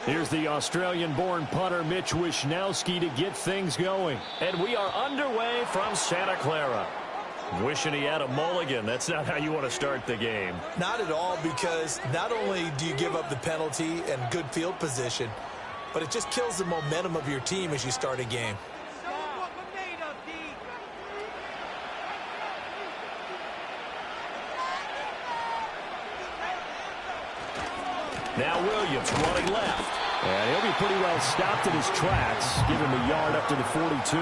Here's the Australian-born punter Mitch Wishnowsky to get things going. And we are underway from Santa Clara. Wishing he had a mulligan. That's not how you want to start the game. Not at all, because not only do you give up the penalty and good field position, but it just kills the momentum of your team as you start a game. Now Williams running left. And he'll be pretty well stopped in his tracks. Give him a yard up to the 42.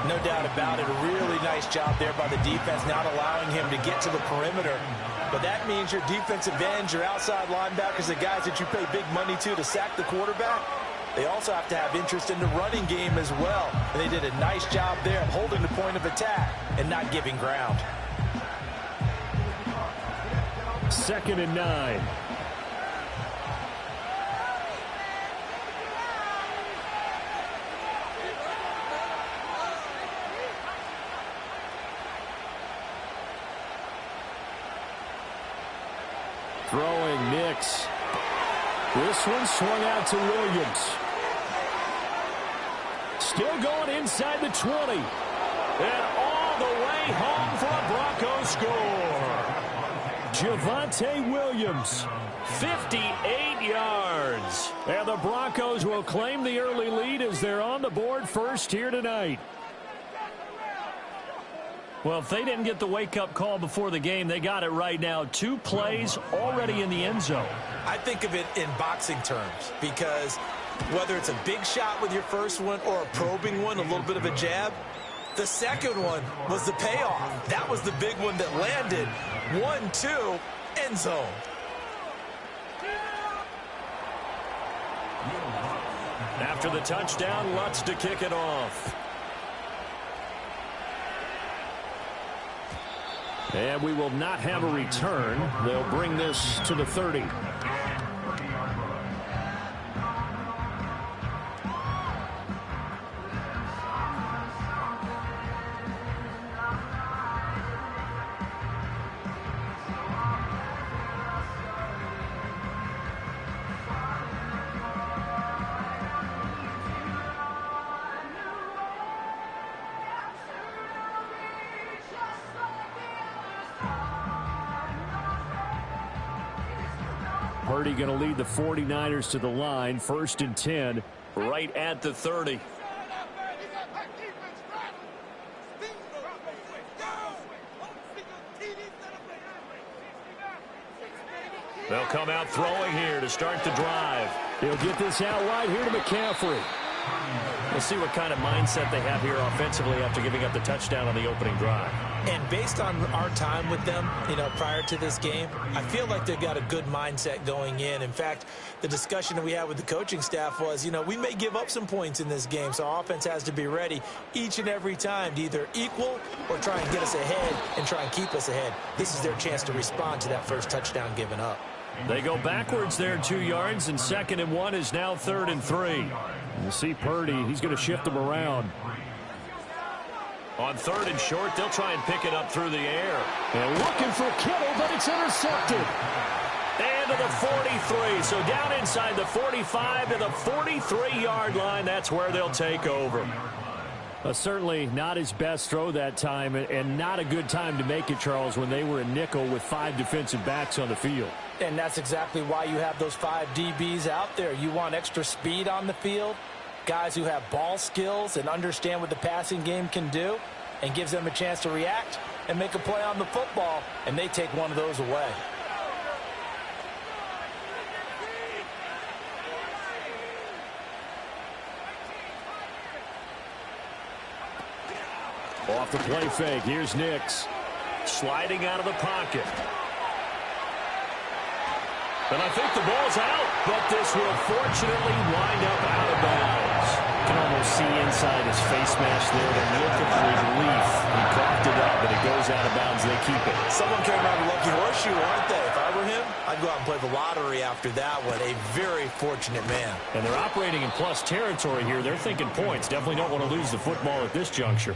No doubt about it. A really nice job there by the defense, not allowing him to get to the perimeter. But that means your defensive ends, your outside linebackers, the guys that you pay big money to sack the quarterback, they also have to have interest in the running game as well. And they did a nice job there of holding the point of attack and not giving ground. 2nd and 9. Throwing Nix. This one swung out to Williams. Still going inside the 20. And all the way home for a Broncos score. Javonte Williams. 58 yards. And the Broncos will claim the early lead as they're on the board first here tonight. Well, if they didn't get the wake-up call before the game, they got it right now. 2 plays already in the end zone. I think of it in boxing terms, because whether it's a big shot with your first one or a probing one, a little bit of a jab, the second one was the payoff. That was the big one that landed. 1-2, end zone. After the touchdown, Lutz to kick it off. And we will not have a return. They'll bring this to the 30. Purdy going to lead the 49ers to the line. 1st and 10. Right at the 30. They'll come out throwing here to start the drive. He'll get this out wide here to McCaffrey. We'll see what kind of mindset they have here offensively after giving up the touchdown on the opening drive. And based on our time with them, prior to this game, I feel like they've got a good mindset going in. In fact, the discussion that we had with the coaching staff was, we may give up some points in this game, so our offense has to be ready each and every time to either equal or try and get us ahead and try and keep us ahead. This is their chance to respond to that first touchdown given up. They go backwards there 2 yards, and 2nd and 1 is now 3rd and 3. You see Purdy, he's going to shift them around. On 3rd and short, they'll try and pick it up through the air. And looking for Kittle, but it's intercepted. And to the 43. So down inside the 45 to the 43-yard line. That's where they'll take over. Certainly not his best throw that time, and not a good time to make it, Charles, when they were in nickel with 5 defensive backs on the field. And that's exactly why you have those 5 DBs out there. You want extra speed on the field, guys who have ball skills and understand what the passing game can do, and gives them a chance to react and make a play on the football, and they take one of those away. Off the play fake, here's Nix. Sliding out of the pocket. And I think the ball's out, but this will fortunately wind up out of bounds. You can almost see inside his face mask there, the look of relief. He coughed it up, but it goes out of bounds. They keep it. Someone came around a lucky horseshoe, aren't they? If I were him, I'd go out and play the lottery after that one. A very fortunate man. And they're operating in plus territory here. They're thinking points. Definitely don't want to lose the football at this juncture.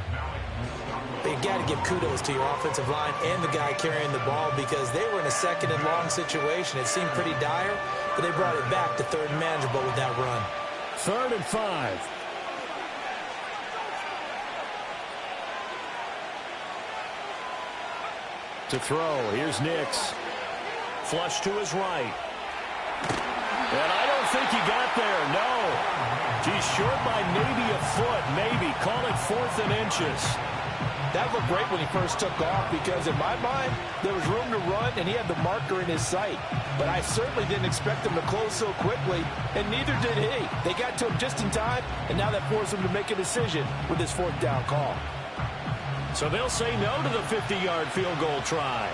But you got to give kudos to your offensive line and the guy carrying the ball because they were in a second and long situation. It seemed pretty dire, but they brought it back to third and manageable with that run. 3rd and 5. To throw, here's Nix. Flush to his right. And I don't think he got there, no. He's short by maybe a foot, maybe. Call it 4th and inches. That looked great when he first took off because in my mind, there was room to run and he had the marker in his sight. But I certainly didn't expect him to close so quickly, and neither did he. They got to him just in time, and now that forced him to make a decision with his 4th down call. So they'll say no to the 50-yard field goal try.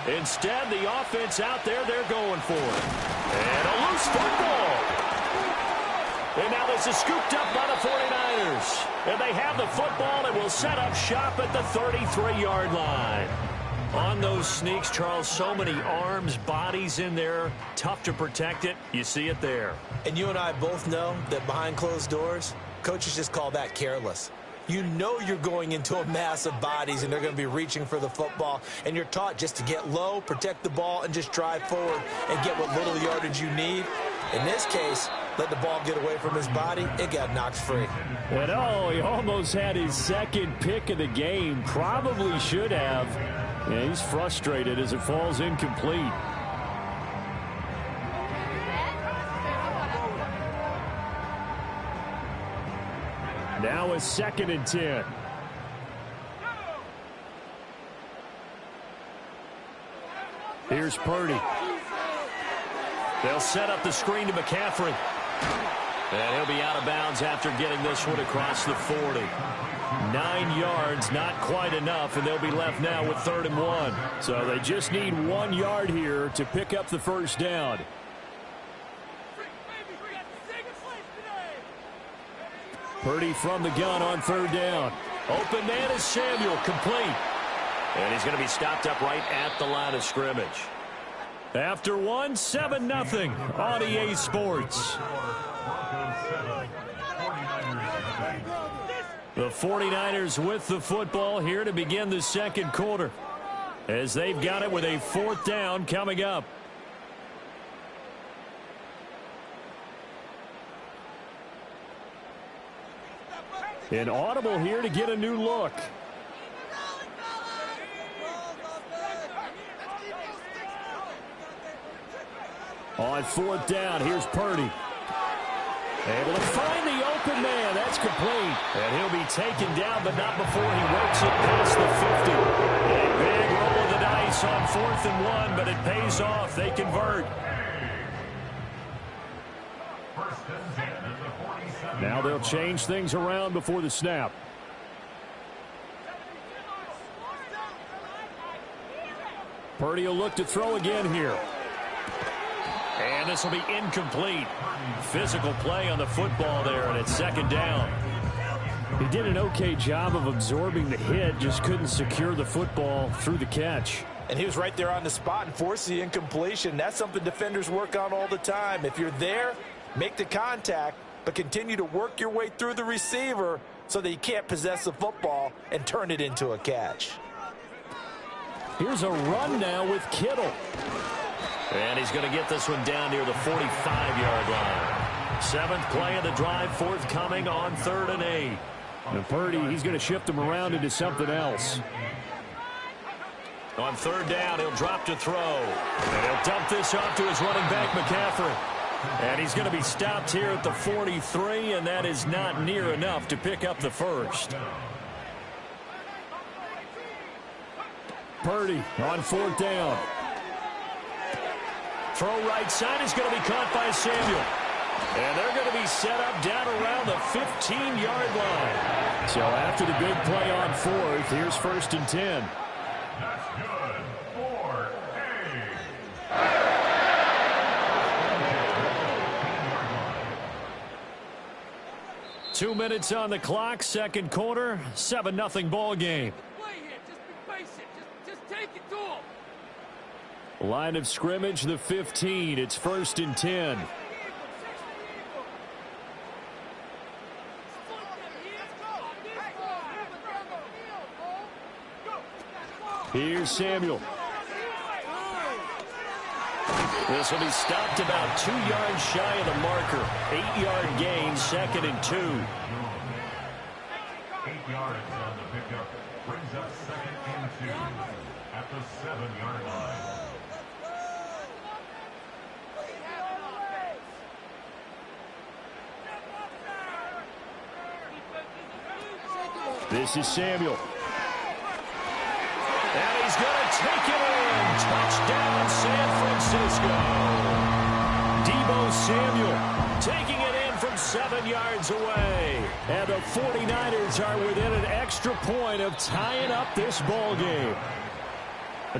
Instead, the offense out there, they're going for it. And a loose football. And now this is scooped up by the 49ers. And they have the football and will set up shop at the 33-yard line. On those sneaks, Charles, so many arms, bodies in there. Tough to protect it. You see it there. And you and I both know that behind closed doors, coaches just call that careless. You know you're going into a mass of bodies, and they're going to be reaching for the football, and you're taught just to get low, protect the ball, and just drive forward and get what little yardage you need. In this case, let the ball get away from his body. It got knocked free. And oh, he almost had his 2nd pick of the game. Probably should have. Yeah, he's frustrated as it falls incomplete. Now a 2nd and 10. Here's Purdy. They'll set up the screen to McCaffrey. And he'll be out of bounds after getting this one across the 40. 9 yards, not quite enough, and they'll be left now with 3rd and 1. So they just need 1 yard here to pick up the 1st down. Purdy from the gun on 3rd down. Open man is Samuel, complete. And he's going to be stopped up right at the line of scrimmage. After 1, 7-0 on EA Sports. The 49ers with the football here to begin the 2nd quarter, as they've got it with a 4th down coming up. An audible here to get a new look. On 4th down, here's Purdy. Able to find the open man. That's complete. And he'll be taken down, but not before he works it past the 50. A big roll of the dice on 4th and 1, but it pays off. They convert. Now they'll change things around before the snap. Purdy will look to throw again here. And this will be incomplete. Physical play on the football there, and it's 2nd down. He did an okay job of absorbing the hit, just couldn't secure the football through the catch. And he was right there on the spot and forced the incompletion. That's something defenders work on all the time. If you're there, make the contact, but continue to work your way through the receiver so that you can't possess the football and turn it into a catch. Here's a run now with Kittle. And he's going to get this one down near the 45-yard line. 7th play of the drive, forthcoming on 3rd and 8. And Purdy, he's going to shift him around into something else. On 3rd down, he'll drop to throw. And he'll dump this off to his running back, McCaffrey. And he's going to be stopped here at the 43, and that is not near enough to pick up the 1st. Purdy on 4th down. Throw right side is going to be caught by Samuel. And they're going to be set up down around the 15-yard line. So after the big play on 4th, here's 1st and 10. That's good. 4. 2 minutes on the clock, 2nd quarter, 7-0 ball game. Just take it to him. Line of scrimmage, the 15. It's 1st and 10. Here's Samuel. This will be stopped about 2 yards shy of the marker. 8-yard gain, 2nd and 2. 8 yards on the pickup. Brings up 2nd and 2 at the 7-yard line. This is Samuel. And he's going to take it in. Touchdown, San Francisco. Deebo Samuel. Taking it in from 7 yards away. And the 49ers are within an extra point of tying up this ball game.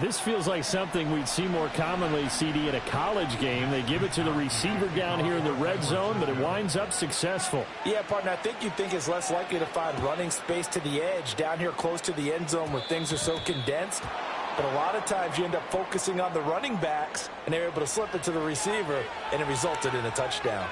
This feels like something we'd see more commonly, CD, in a college game. They give it to the receiver down here in the red zone, but it winds up successful. Yeah, partner, I think you think it's less likely to find running space to the edge down here close to the end zone where things are so condensed. But a lot of times you end up focusing on the running backs, and they're able to slip it to the receiver, and it resulted in a touchdown.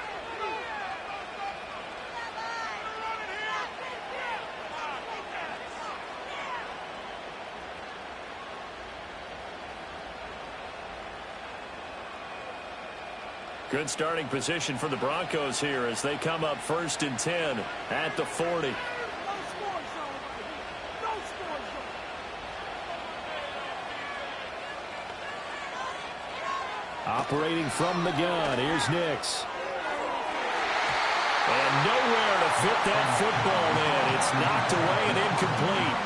Good starting position for the Broncos here as they come up 1st and 10 at the 40. Operating from the gun, here's Nix. And nowhere to fit that football in. It's knocked away and incomplete.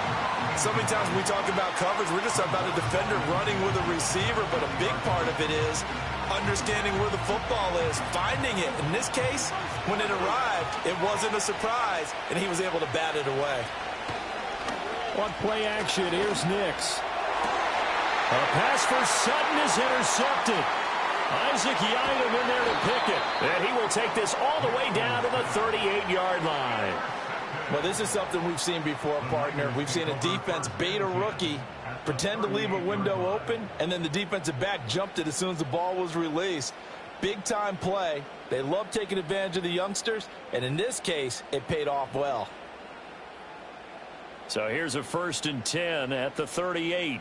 So many times when we talk about coverage, we're just about a defender running with a receiver, but a big part of it is understanding where the football is, finding it. In this case, when it arrived, it wasn't a surprise, and he was able to bat it away. On play action, here's Nix. A pass for Sutton is intercepted. Isaac Yiadom in there to pick it. And he will take this all the way down to the 38-yard line. Well, this is something we've seen before, partner. We've seen a defense bait a rookie, pretend to leave a window open, and then the defensive back jumped it as soon as the ball was released. Big-time play. They love taking advantage of the youngsters, and in this case, it paid off well. So here's a 1st and 10 at the 38.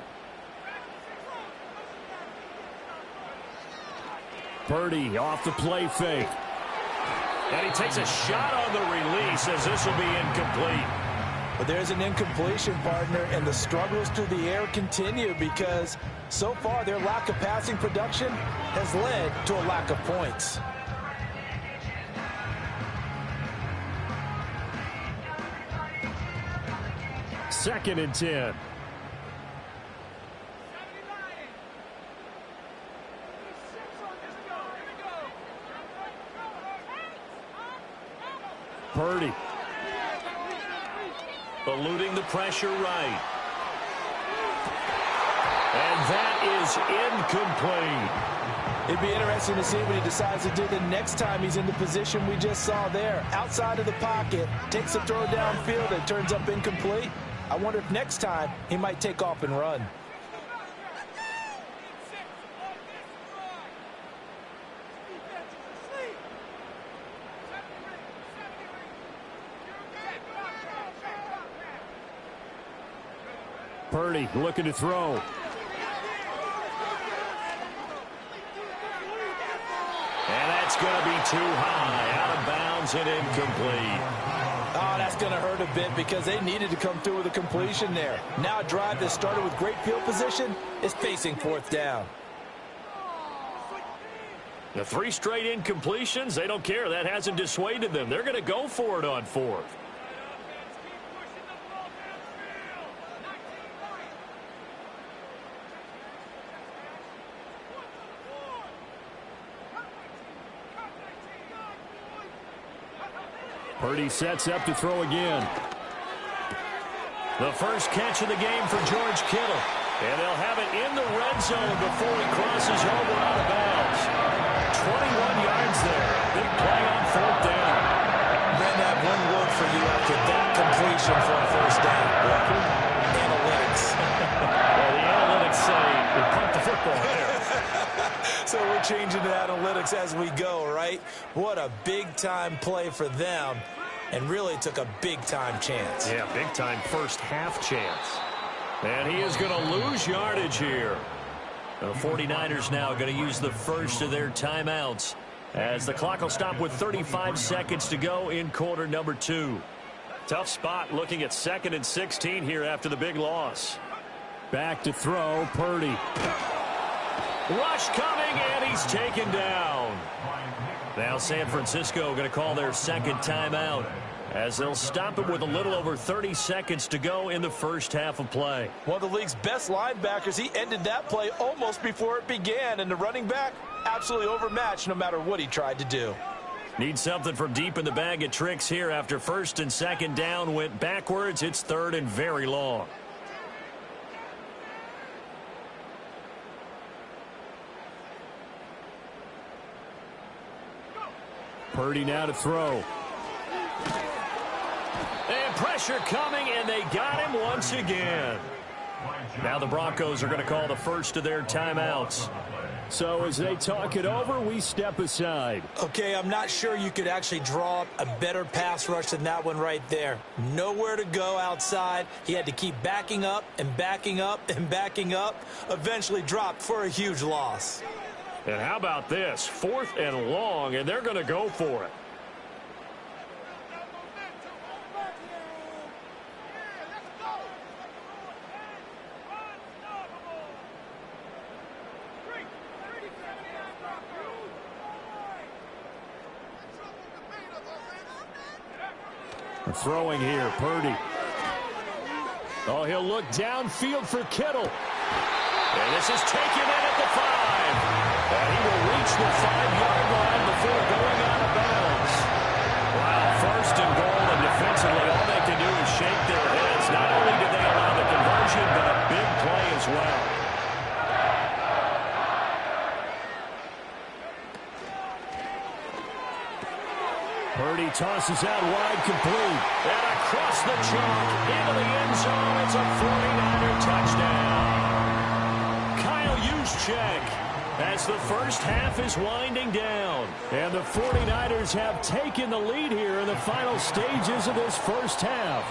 Purdy off the play fake. And he takes a shot on the release as this will be incomplete. But there's an incompletion, partner, and the struggles through the air continue because so far their lack of passing production has led to a lack of points. Second and 10. Purdy. Eluding the pressure right. And that is incomplete. It'd be interesting to see what he decides to do the next time he's in the position we just saw there. Outside of the pocket, takes a throw downfield and turns up incomplete. I wonder if next time he might take off and run. Purdy looking to throw. And that's going to be too high, out of bounds and incomplete. Oh, that's going to hurt a bit because they needed to come through with a completion there. Now a drive that started with great field position is facing 4th down. The 3 straight incompletions, they don't care. That hasn't dissuaded them. They're going to go for it on 4th. Purdy sets up to throw again. The first catch of the game for George Kittle. And they'll have it in the red zone before he crosses over out of bounds. 21 yards there. Big play on 4th down. Then that one word for you after that completion for a 1st down. Analytics. Well, the analytics say we pumped the football there. So we're changing to analytics as we go, right? What a big-time play for them, and really took a big-time chance. Yeah, big-time first half chance. And he is going to lose yardage here. The 49ers now going to use the first of their timeouts as the clock will stop with 35 seconds to go in quarter number 2. Tough spot looking at 2nd and 16 here after the big loss. Back to throw, Purdy. Rush coming, and he's taken down. Now San Francisco going to call their second timeout as they'll stop it with a little over 30 seconds to go in the first half of play. One of the league's best linebackers, he ended that play almost before it began, and the running back absolutely overmatched no matter what he tried to do. Need something from deep in the bag of tricks here after 1st and 2nd down went backwards. It's 3rd and very long. Purdy now to throw. And pressure coming, and they got him once again. Now the Broncos are going to call the first of their timeouts. So as they talk it over, we step aside. Okay, I'm not sure you could actually draw up a better pass rush than that one right there. Nowhere to go outside. He had to keep backing up and backing up and backing up. Eventually dropped for a huge loss. And how about this? 4th and long, and they're going to go for it. Throwing here, Purdy. Oh, he'll look downfield for Kittle. And this is taken in at the 5. And he will reach the 5-yard line before going out of bounds. Wow, 1st and goal, and defensively all they can do is shake their heads. Not only did they allow the conversion, but a big play as well. Purdy tosses out wide, complete. And across the chalk into the end zone. It's a 49er touchdown. Kyle Juszczyk as the first half is winding down. And the 49ers have taken the lead here in the final stages of this first half.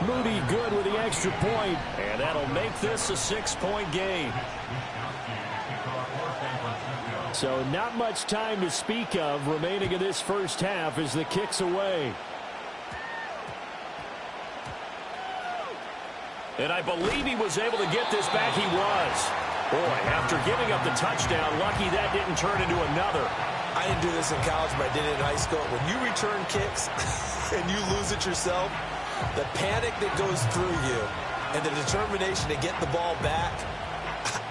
Moody good with the extra point. And that'll make this a 6-point game. So not much time to speak of remaining in this first half as the kick's away. And I believe he was able to get this back. He was. Boy, after giving up the touchdown, lucky that didn't turn into another. I didn't do this in college, but I did it in high school. When you return kicks and you lose it yourself, the panic that goes through you and the determination to get the ball back,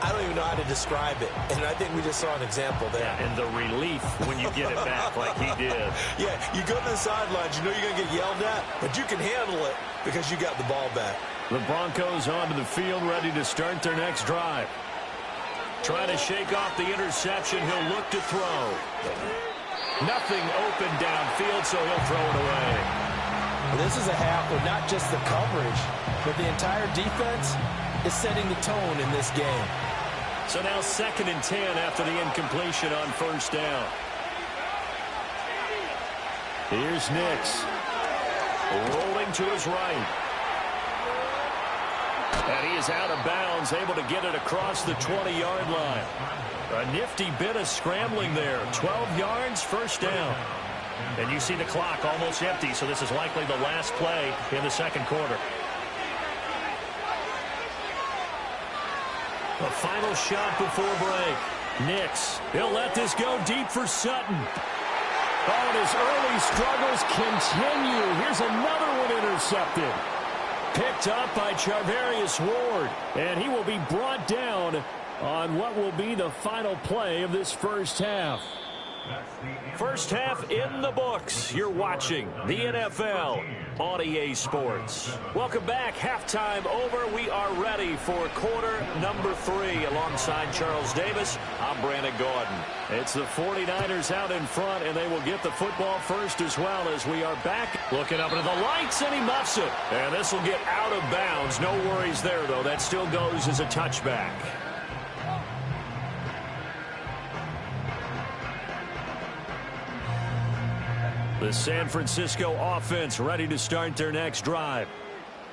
I don't even know how to describe it. And I think we just saw an example there. Yeah, and the relief when you get it back like he did. Yeah, you go to the sidelines, you know you're going to get yelled at, but you can handle it because you got the ball back. The Broncos onto the field, ready to start their next drive. Trying to shake off the interception, he'll look to throw. Nothing open downfield, so he'll throw it away. Well, this is a half where not just the coverage, but the entire defense is setting the tone in this game. So now 2nd and 10 after the incompletion on 1st down. Here's Nix. Rolling to his right. And he is out of bounds, able to get it across the 20-yard line. A nifty bit of scrambling there. 12 yards, 1st down. And you see the clock almost empty, so this is likely the last play in the 2nd quarter. A final shot before break. Nix, he'll let this go deep for Sutton. Oh, and his early struggles continue. Here's another one intercepted. Picked up by Charvarius Ward. And he will be brought down on what will be the final play of this first half. First half in the books. You're watching the NFL on EA Sports. Welcome back. Halftime over. We are ready for quarter number 3. Alongside Charles Davis, I'm Brandon Gordon. It's the 49ers out in front, and they will get the football first as well as we are back. Looking up into the lights, and he muffs it. And this will get out of bounds. No worries there, though. That still goes as a touchback. The San Francisco offense ready to start their next drive.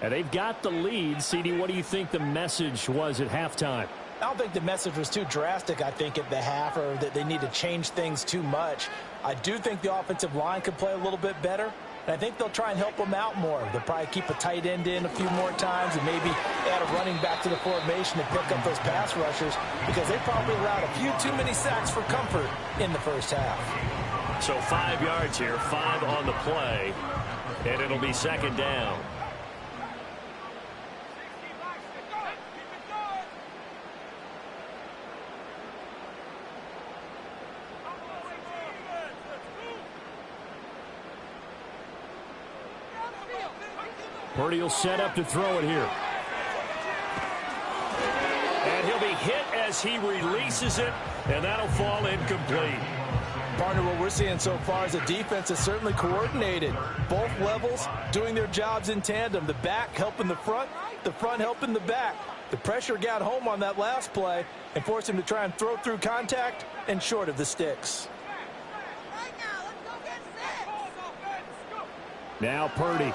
And they've got the lead. CD, what do you think the message was at halftime? I don't think the message was too drastic, I think, at the half, or that they need to change things too much. I do think the offensive line could play a little bit better, and I think they'll try and help them out more. They'll probably keep a tight end in a few more times and maybe add a running back to the formation to pick up those pass rushers, because they probably allowed a few too many sacks for comfort in the first half. So 5 yards here, 5 on the play, and it'll be second down. Purdy will set up to throw it here. And he'll be hit as he releases it, and that'll fall incomplete. Partner, what we're seeing so far is the defense is certainly coordinated. Both levels doing their jobs in tandem. The back helping the front helping the back. The pressure got home on that last play and forced him to try and throw through contact and short of the sticks. Now Purdy.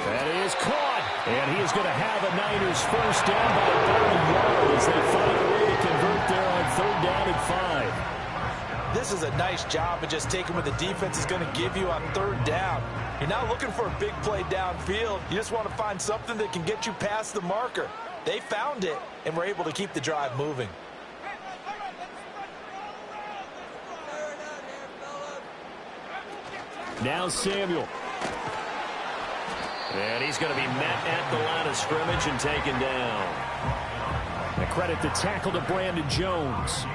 That is caught. And he is going to have a Niners first down by about a yard as they find a way to convert there on 3rd down and 5. This is a nice job of just taking what the defense is going to give you on 3rd down. You're not looking for a big play downfield. You just want to find something that can get you past the marker. They found it and were able to keep the drive moving. Now Samuel. And he's going to be met at the line of scrimmage and taken down. And credit the tackle to Brandon Jones.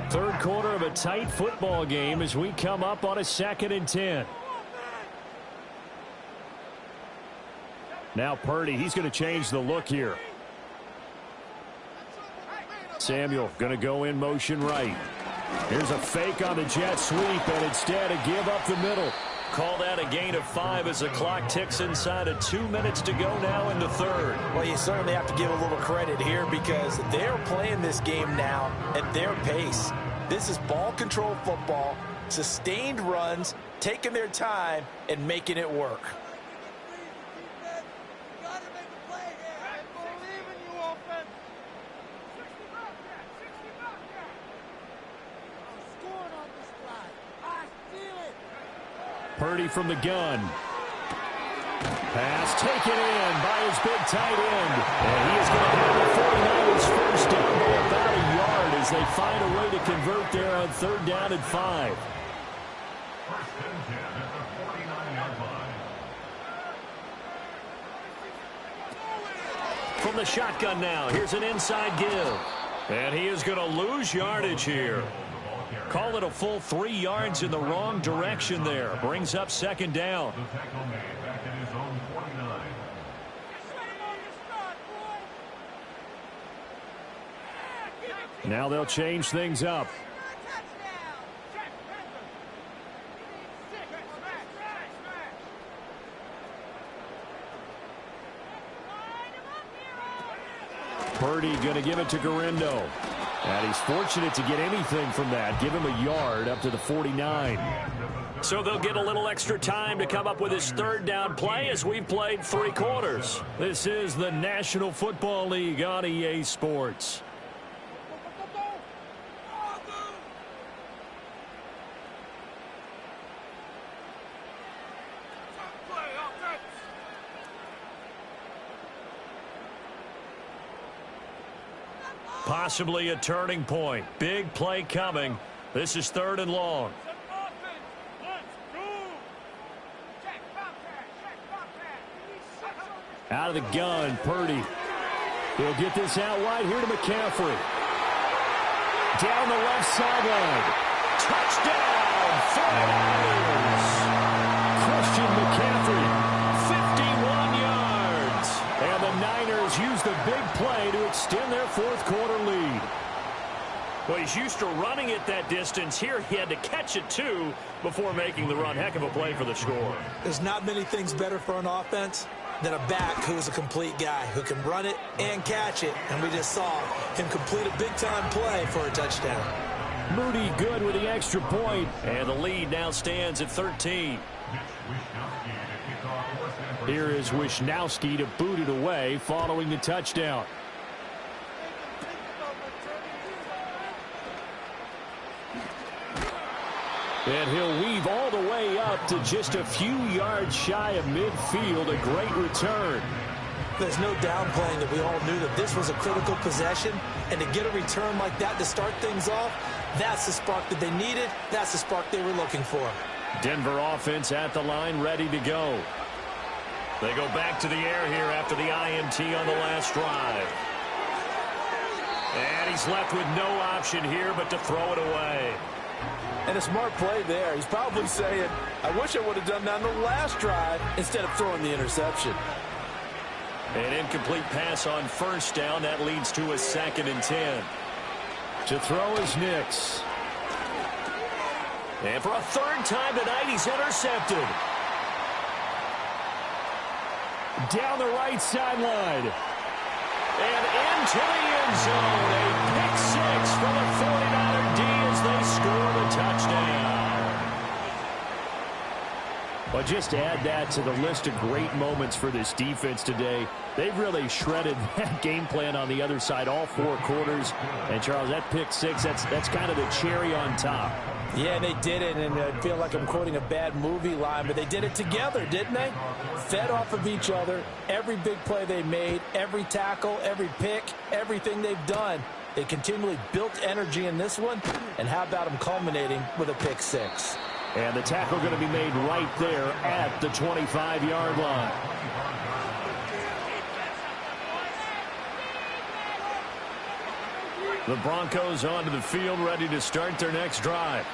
Third quarter of a tight football game as we come up on a 2nd and 10. Now Purdy, he's going to change the look here. Samuel going to go in motion right. Here's a fake on the jet sweep, and instead a give up the middle. Call that a gain of 5 as the clock ticks inside of 2 minutes to go now in the 3rd. Well, you certainly have to give a little credit here because they're playing this game now at their pace. This is ball control football, sustained runs, taking their time and making it work. Purdy from the gun. Pass taken in by his big tight end. And he is going to have the 49ers first down by about a yard as they find a way to convert there on 3rd down and 5. First and 10 at the 49-yard line. From the shotgun now, here's an inside give. And he is going to lose yardage here. Call it a full 3 yards in the wrong direction there. Brings up 2nd down. The tackle made back at his own 49. Now they'll change things up. Purdy going to give it to Garindo. And he's fortunate to get anything from that. Give him a yard up to the 49. So they'll get a little extra time to come up with his 3rd down play as we've played 3 quarters. This is the National Football League on EA Sports. Possibly a turning point. Big play coming. This is 3rd and long. Out of the gun, Purdy. He'll get this out wide here to McCaffrey. Down the left sideline. Touchdown, 49ers. Christian McCaffrey. 51 yards. And the Niners use the big play to extend their 4th quarter lead. Well, he's used to running it that distance. Here he had to catch it, too, before making the run. Heck of a play for the score. There's not many things better for an offense than a back who's a complete guy, who can run it and catch it. And we just saw him complete a big-time play for a touchdown. Moody good with the extra point. And the lead now stands at 13. Here is Wisnowski to boot it away following the touchdown. And he'll weave all the way up to just a few yards shy of midfield. A great return. There's no downplaying that we all knew that this was a critical possession. And to get a return like that to start things off, that's the spark that they needed. That's the spark they were looking for. Denver offense at the line, ready to go. They go back to the air here after the INT on the last drive. And he's left with no option here but to throw it away. And a smart play there. He's probably saying, I wish I would have done that on the last drive instead of throwing the interception. An incomplete pass on first down. That leads to a 2nd and 10. To throw is Nix. And for a 3rd time tonight, he's intercepted. Down the right sideline. And into the end zone. A pick 6 for the 49er D as they score the touchdown. Well, just add that to the list of great moments for this defense today. They've really shredded that game plan on the other side all 4 quarters. And, Charles, that pick 6, that's kind of the cherry on top. Yeah, they did it, and I feel like I'm quoting a bad movie line, but they did it together, didn't they? Fed off of each other, every big play they made, every tackle, every pick, everything they've done. They continually built energy in this one, and how about them culminating with a pick 6? And the tackle going to be made right there at the 25-yard line. The Broncos onto the field, ready to start their next drive.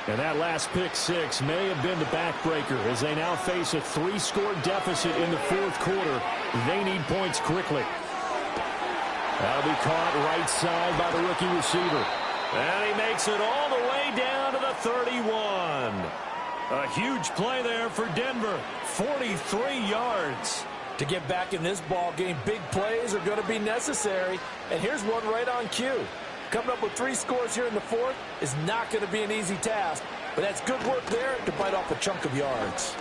And that last pick 6 may have been the backbreaker as they now face a 3-score deficit in the 4th quarter. They need points quickly. That'll be caught right side by the rookie receiver. And he makes it all the way down to the 31. A huge play there for Denver. 43 yards. To get back in this ball game, big plays are going to be necessary. And here's one right on cue. Coming up with 3 scores here in the 4th is not going to be an easy task. But that's good work there to bite off a chunk of yards.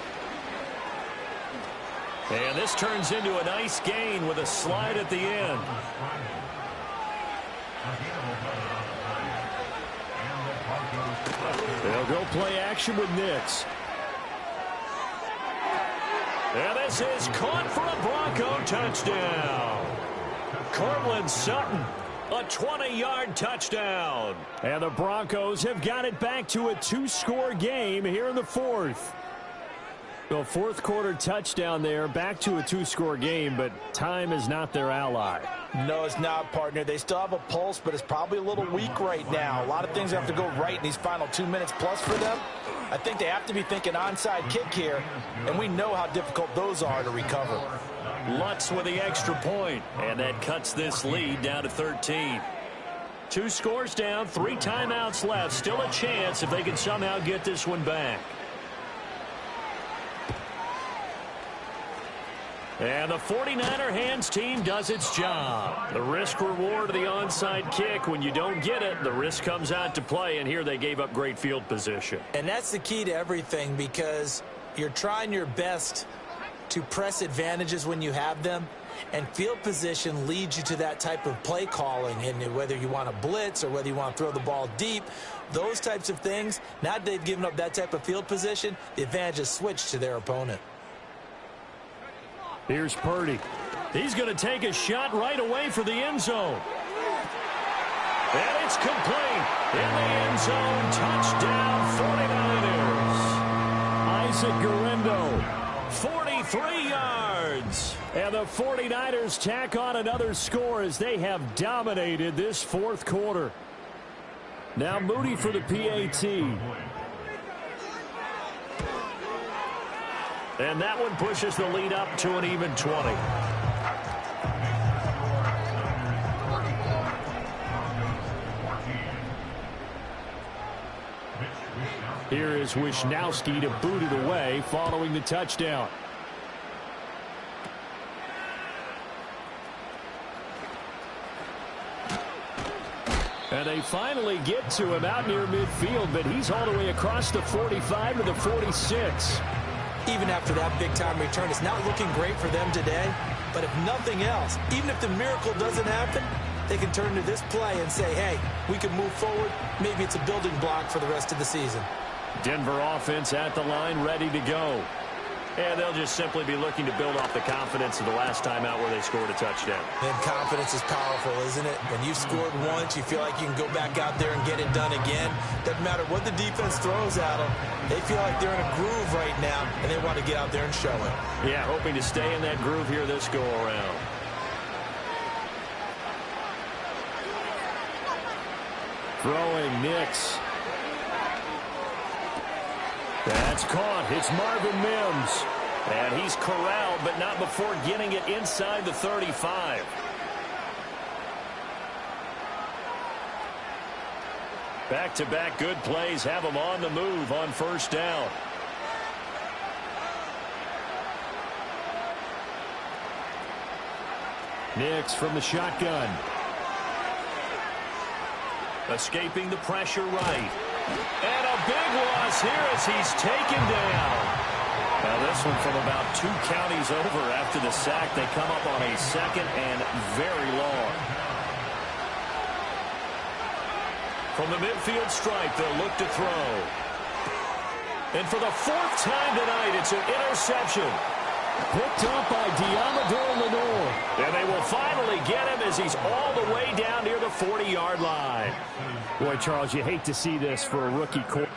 And this turns into a nice gain with a slide at the end. They'll go play action with Nix. And this is caught for a Bronco touchdown. Cortland Sutton, a 20-yard touchdown. And the Broncos have got it back to a 2-score game here in the 4th. The 4th quarter touchdown there, back to a 2-score game, but time is not their ally. No, it's not, partner. They still have a pulse, but it's probably a little weak right now. A lot of things have to go right in these final 2 minutes plus for them. I think they have to be thinking onside kick here, and we know how difficult those are to recover. Lutz with the extra point, and that cuts this lead down to 13. 2 scores down, 3 timeouts left. Still a chance if they can somehow get this one back. And the 49er hands team does its job. The risk-reward of the onside kick, when you don't get it, the risk comes out to play, and here they gave up great field position. And that's the key to everything, because you're trying your best to press advantages when you have them, and field position leads you to that type of play calling. And whether you want to blitz or whether you want to throw the ball deep, those types of things, now that they've given up that type of field position, the advantage is switched to their opponent. Here's Purdy. He's going to take a shot right away for the end zone. And it's complete. In the end zone, touchdown 49ers. Isaac Guerrero. 43 yards. And the 49ers tack on another score as they have dominated this 4th quarter. Now Moody for the PAT. And that one pushes the lead up to an even 20. Here is Wisnowski to boot it away following the touchdown. And they finally get to him out near midfield, but he's all the way across the 45 to the 46. Even after that big-time return, it's not looking great for them today. But if nothing else, even if the miracle doesn't happen, they can turn to this play and say, hey, we can move forward. Maybe it's a building block for the rest of the season. Denver offense at the line, ready to go. And they'll just simply be looking to build off the confidence of the last time out where they scored a touchdown. And confidence is powerful, isn't it? When you've scored once, you feel like you can go back out there and get it done again. Doesn't matter what the defense throws at them. They feel like they're in a groove right now, and they want to get out there and show it. Yeah, hoping to stay in that groove here this go-around. Throwing Nix. That's caught. It's Marvin Mims. And he's corralled, but not before getting it inside the 35. Back-to-back good plays have him on the move on first down. Nix from the shotgun. Escaping the pressure right. And a big loss here as he's taken down. Now this one from about 2 counties over after the sack. They come up on a second and very long. From the midfield stripe, they'll look to throw. And for the 4th time tonight, it's an interception. Picked up by Diamador Lenore. And they will finally get him as he's all the way down near the 40-yard line. Boy, Charles, you hate to see this for a rookie quarterback.